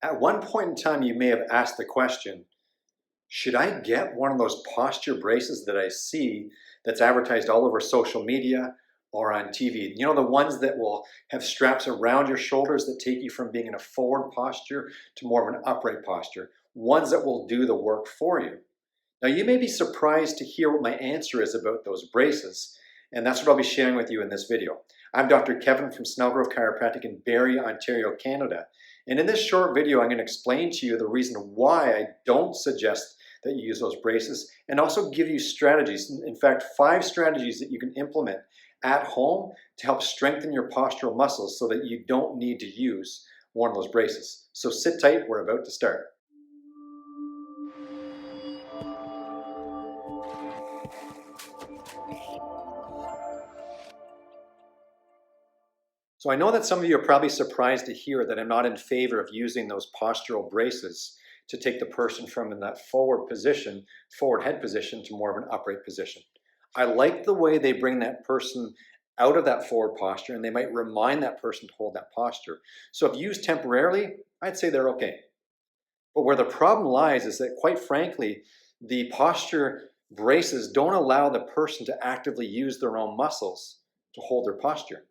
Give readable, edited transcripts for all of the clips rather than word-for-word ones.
At one point in time, you may have asked the question, should I get one of those posture braces that I see that's advertised all over social media or on TV? You know, the ones that will have straps around your shoulders that take you from being in a forward posture to more of an upright posture, ones that will do the work for you. Now, you may be surprised to hear what my answer is about those braces, and that's what I'll be sharing with you in this video. I'm Dr. Kevin from Snelgrove Chiropractic in Barrie, Ontario, Canada. And in this short video, I'm going to explain to you the reason why I don't suggest that you use those braces, and also give you strategies. In fact, 5 strategies that you can implement at home to help strengthen your postural muscles so that you don't need to use one of those braces. So sit tight, we're about to start. So I know that some of you are probably surprised to hear that I'm not in favor of using those postural braces to take the person from in that forward head position to more of an upright position. I like the way they bring that person out of that forward posture, and they might remind that person to hold that posture. So if used temporarily, I'd say they're okay. But where the problem lies is that, quite frankly, the posture braces don't allow the person to actively use their own muscles to hold their posture.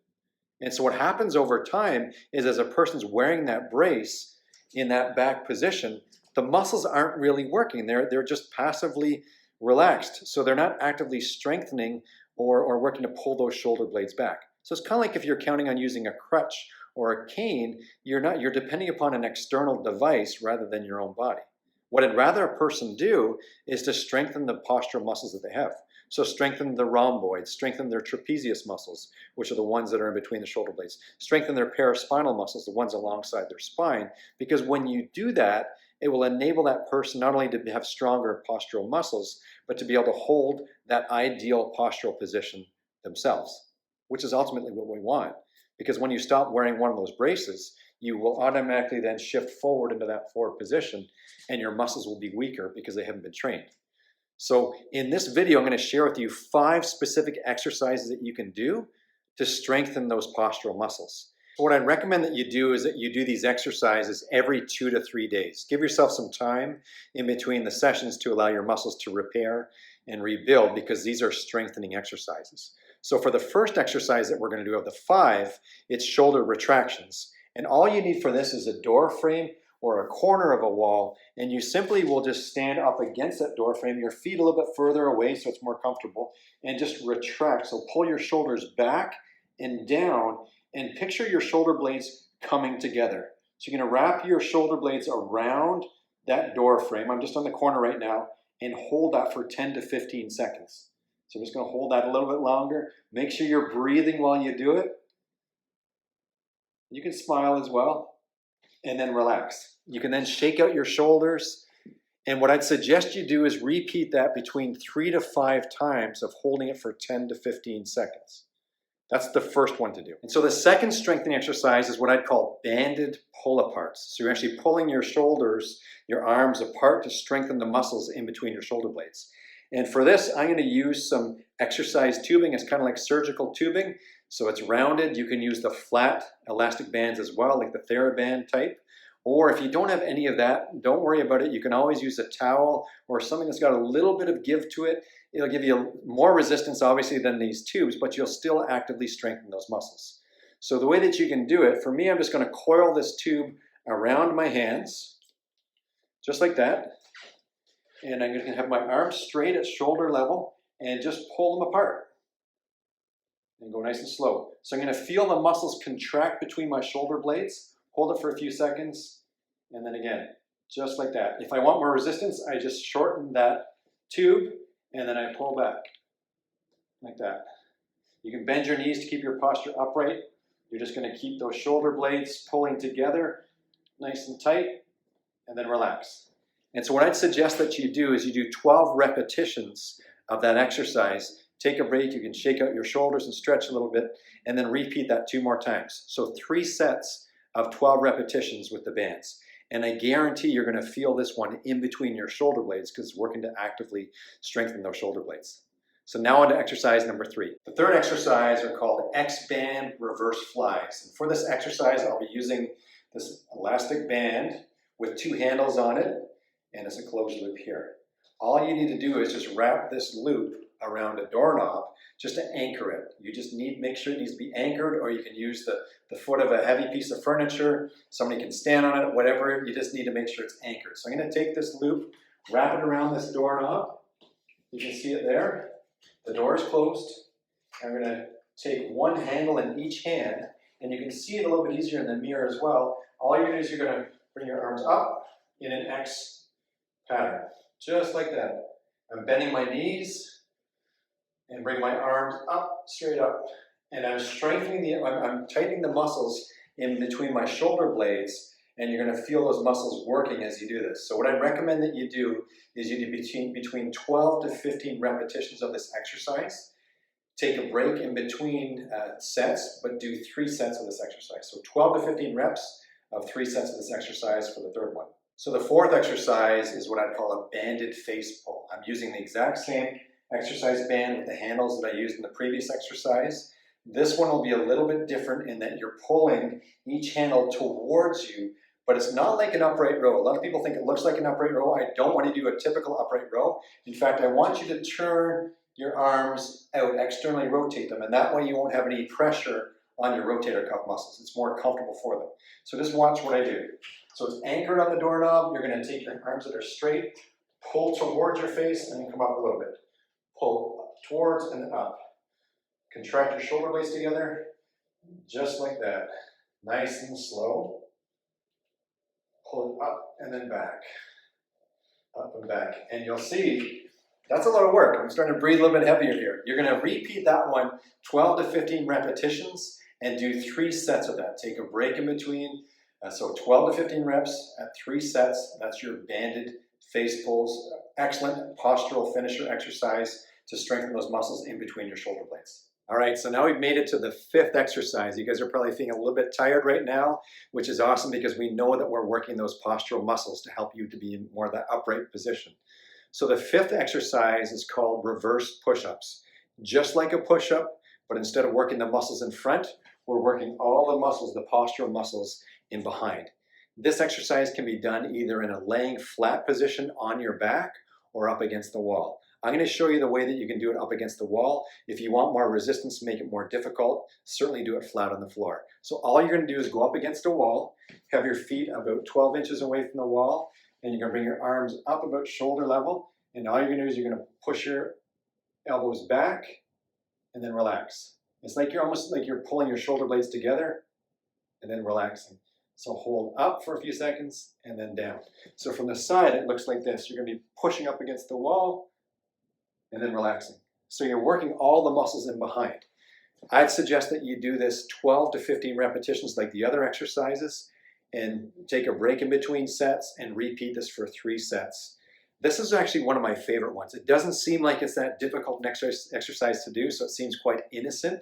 And so what happens over time is, as a person's wearing that brace in that back position, the muscles aren't really working. They're just passively relaxed. So they're not actively strengthening or working to pull those shoulder blades back. So it's kind of like if you're counting on using a crutch or a cane, you're depending upon an external device rather than your own body. What I'd rather a person do is to strengthen the postural muscles that they have. So strengthen the rhomboids, strengthen their trapezius muscles, which are the ones that are in between the shoulder blades. Strengthen their paraspinal muscles, the ones alongside their spine, because when you do that, it will enable that person not only to have stronger postural muscles, but to be able to hold that ideal postural position themselves, which is ultimately what we want. Because when you stop wearing one of those braces, you will automatically then shift forward into that forward position, and your muscles will be weaker because they haven't been trained. So in this video, I'm going to share with you 5 specific exercises that you can do to strengthen those postural muscles. So what I'd recommend that you do is that you do these exercises every 2 to 3 days. Give yourself some time in between the sessions to allow your muscles to repair and rebuild, because these are strengthening exercises. So for the first exercise that we're going to do of the 5, it's shoulder retractions. And all you need for this is a door frame or a corner of a wall, and you simply will just stand up against that door frame, your feet a little bit further away so it's more comfortable, and just retract. So pull your shoulders back and down, and picture your shoulder blades coming together. So you're going to wrap your shoulder blades around that door frame. I'm just on the corner right now, and hold that for 10 to 15 seconds. So I'm just going to hold that a little bit longer. Make sure you're breathing while you do it. You can smile as well, and then relax. You can then shake out your shoulders, and what I'd suggest you do is repeat that between 3 to 5 times of holding it for 10 to 15 seconds. That's the first one to do. And so the second strengthening exercise is what I'd call banded pull-aparts. So you're actually pulling your shoulders, your arms apart to strengthen the muscles in between your shoulder blades. And for this, I'm going to use some exercise tubing. It's kind of like surgical tubing. So it's rounded. You can use the flat elastic bands as well, like the TheraBand type. Or if you don't have any of that, don't worry about it. You can always use a towel or something that's got a little bit of give to it. It'll give you more resistance, obviously, than these tubes, but you'll still actively strengthen those muscles. So the way that you can do it, for me, I'm just going to coil this tube around my hands, just like that. And I'm going to have my arms straight at shoulder level and just pull them apart. And go nice and slow. So I'm going to feel the muscles contract between my shoulder blades. Hold it for a few seconds, and then again, just like that. If I want more resistance, I just shorten that tube, and then I pull back, like that. You can bend your knees to keep your posture upright. You're just going to keep those shoulder blades pulling together, nice and tight, and then relax. And so what I'd suggest that you do is you do 12 repetitions of that exercise. Take a break, you can shake out your shoulders and stretch a little bit, and then repeat that 2 more times. So 3 sets of 12 repetitions with the bands. And I guarantee you're going to feel this one in between your shoulder blades because it's working to actively strengthen those shoulder blades. So now on to exercise number 3. The third exercise are called X-band reverse flies. And for this exercise, I'll be using this elastic band with 2 handles on it, and it's a closed loop here. All you need to do is just wrap this loop around a doorknob just to anchor it. You just make sure it needs to be anchored, or you can use the foot of a heavy piece of furniture. Somebody can stand on it, whatever. You just need to make sure it's anchored. So I'm going to take this loop, wrap it around this doorknob. You can see it there. The door is closed. I'm going to take one handle in each hand, and you can see it a little bit easier in the mirror as well. All you're going to do is you're going to bring your arms up in an X pattern, just like that. I'm bending my knees and bring my arms up, straight up, and I'm strengthening I'm tightening the muscles in between my shoulder blades, and you're going to feel those muscles working as you do this. So what I recommend that you do is you do between 12 to 15 repetitions of this exercise. Take a break in between sets, but do 3 sets of this exercise. So 12 to 15 reps of 3 sets of this exercise for the third one. So the fourth exercise is what I'd call a banded face pull. I'm using the exact same exercise band with the handles that I used in the previous exercise. This one will be a little bit different in that you're pulling each handle towards you, but it's not like an upright row. A lot of people think it looks like an upright row. I don't want to do a typical upright row. In fact, I want you to turn your arms out, externally rotate them, and that way you won't have any pressure on your rotator cuff muscles. It's more comfortable for them. So just watch what I do. So it's anchored on the doorknob. You're going to take your arms that are straight, pull towards your face, and then come up a little bit. Pull towards and up. Contract your shoulder blades together, just like that. Nice and slow. Pull it up and then back. Up and back. And you'll see, that's a lot of work. I'm starting to breathe a little bit heavier here. You're going to repeat that one 12 to 15 repetitions and do 3 sets of that. Take a break in between. So 12 to 15 reps at 3 sets. That's your banded face pulls. Excellent postural finisher exercise to strengthen those muscles in between your shoulder blades. All right, so now we've made it to the 5th exercise. You guys are probably feeling a little bit tired right now, which is awesome because we know that we're working those postural muscles to help you to be in more of that upright position. So the 5th exercise is called reverse push-ups. Just like a push-up, but instead of working the muscles in front, we're working all the muscles, the postural muscles in behind. This exercise can be done either in a laying flat position on your back or up against the wall. I'm going to show you the way that you can do it up against the wall. If you want more resistance, make it more difficult, certainly do it flat on the floor. So all you're going to do is go up against a wall, have your feet about 12 inches away from the wall, and you're going to bring your arms up about shoulder level, and all you're going to do is you're going to push your elbows back and then relax. It's like you're almost like you're pulling your shoulder blades together and then relaxing. So hold up for a few seconds and then down. So from the side, it looks like this. You're going to be pushing up against the wall and then relaxing. So you're working all the muscles in behind. I'd suggest that you do this 12 to 15 repetitions like the other exercises and take a break in between sets and repeat this for 3 sets. This is actually one of my favorite ones. It doesn't seem like it's that difficult an exercise to do, so it seems quite innocent.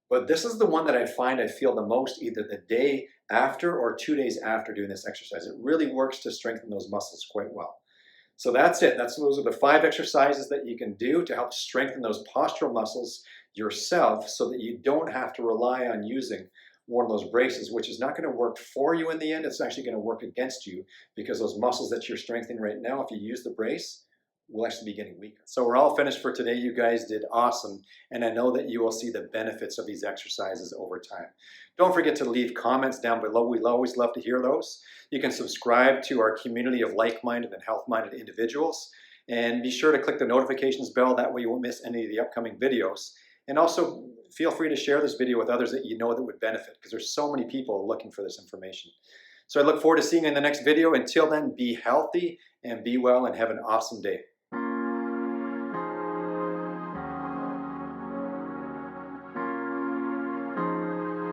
But this is the one that I find I feel the most either the day after or 2 days after doing this exercise. It really works to strengthen those muscles quite well. So that's it. Those are the 5 exercises that you can do to help strengthen those postural muscles yourself so that you don't have to rely on using one of those braces, which is not going to work for you in the end. It's actually going to work against you because those muscles that you're strengthening right now, if you use the brace, will actually be getting weaker. So we're all finished for today. You guys did awesome. And I know that you will see the benefits of these exercises over time. Don't forget to leave comments down below. We'd always love to hear those. You can subscribe to our community of like-minded and health-minded individuals. And be sure to click the notifications bell. That way you won't miss any of the upcoming videos. And also feel free to share this video with others that you know that would benefit because there's so many people looking for this information. So I look forward to seeing you in the next video. Until then, be healthy and be well and have an awesome day.